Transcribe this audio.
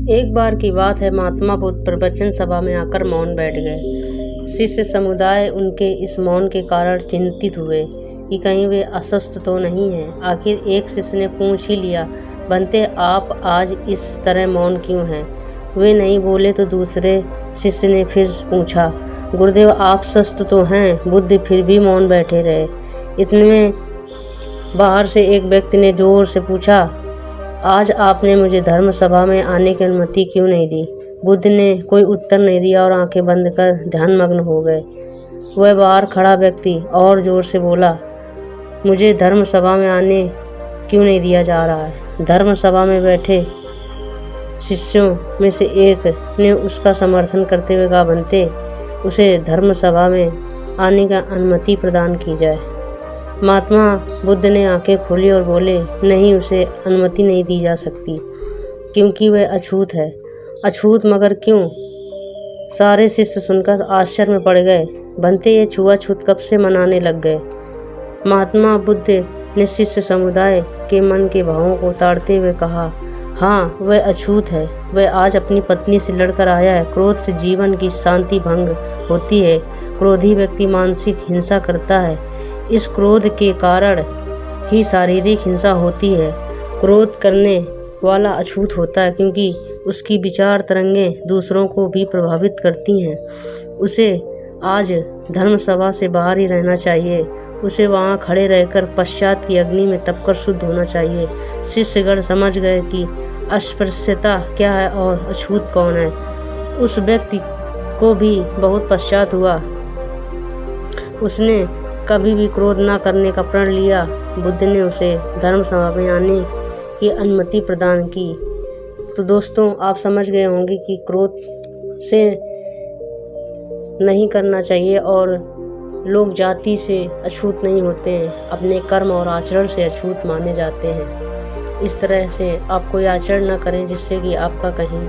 एक बार की बात है, महात्मा बुद्ध प्रवचन सभा में आकर मौन बैठ गए। शिष्य समुदाय उनके इस मौन के कारण चिंतित हुए कि कहीं वे अस्वस्थ तो नहीं हैं। आखिर एक शिष्य ने पूछ ही लिया, बनते आप आज इस तरह मौन क्यों हैं? वे नहीं बोले तो दूसरे शिष्य ने फिर पूछा, गुरुदेव आप स्वस्थ तो हैं? बुद्ध फिर भी मौन बैठे रहे। इतने में बाहर से एक व्यक्ति ने जोर से पूछा, आज आपने मुझे धर्म सभा में आने की अनुमति क्यों नहीं दी? बुद्ध ने कोई उत्तर नहीं दिया और आंखें बंद कर ध्यानमग्न हो गए। वह बाहर खड़ा व्यक्ति और जोर से बोला, मुझे धर्म सभा में आने क्यों नहीं दिया जा रहा है? धर्म सभा में बैठे शिष्यों में से एक ने उसका समर्थन करते हुए कहा, बनते उसे धर्म सभा में आने का अनुमति प्रदान की जाए। महात्मा बुद्ध ने आंखें खोली और बोले, नहीं, उसे अनुमति नहीं दी जा सकती क्योंकि वह अछूत है। अछूत मगर क्यों? सारे शिष्य सुनकर आश्चर्य में पड़ गए। बनते ये छुआछूत कब से मनाने लग गए? महात्मा बुद्ध ने शिष्य समुदाय के मन के भावों को ताड़ते हुए कहा, हाँ, वह अछूत है। वह आज अपनी पत्नी से लड़कर आया है। क्रोध से जीवन की शांति भंग होती है। क्रोधी व्यक्ति मानसिक हिंसा करता है। इस क्रोध के कारण ही शारीरिक हिंसा होती है। क्रोध करने वाला अछूत होता है क्योंकि उसकी विचार तरंगें दूसरों को भी प्रभावित करती हैं। उसे आज धर्म सभा से बाहर ही रहना चाहिए। उसे वहां खड़े रहकर पश्चात की अग्नि में तपकर शुद्ध होना चाहिए। शिष्यगण समझ गए कि अस्पृश्यता क्या है और अछूत कौन है। उस व्यक्ति को भी बहुत पश्चात हुआ। उसने कभी भी क्रोध न करने का प्रण लिया। बुद्ध ने उसे धर्म सभा में आने की अनुमति प्रदान की। तो दोस्तों, आप समझ गए होंगे कि क्रोध से नहीं करना चाहिए और लोग जाति से अछूत नहीं होते हैं, अपने कर्म और आचरण से अछूत माने जाते हैं। इस तरह से आप कोई आचरण न करें जिससे कि आपका कहीं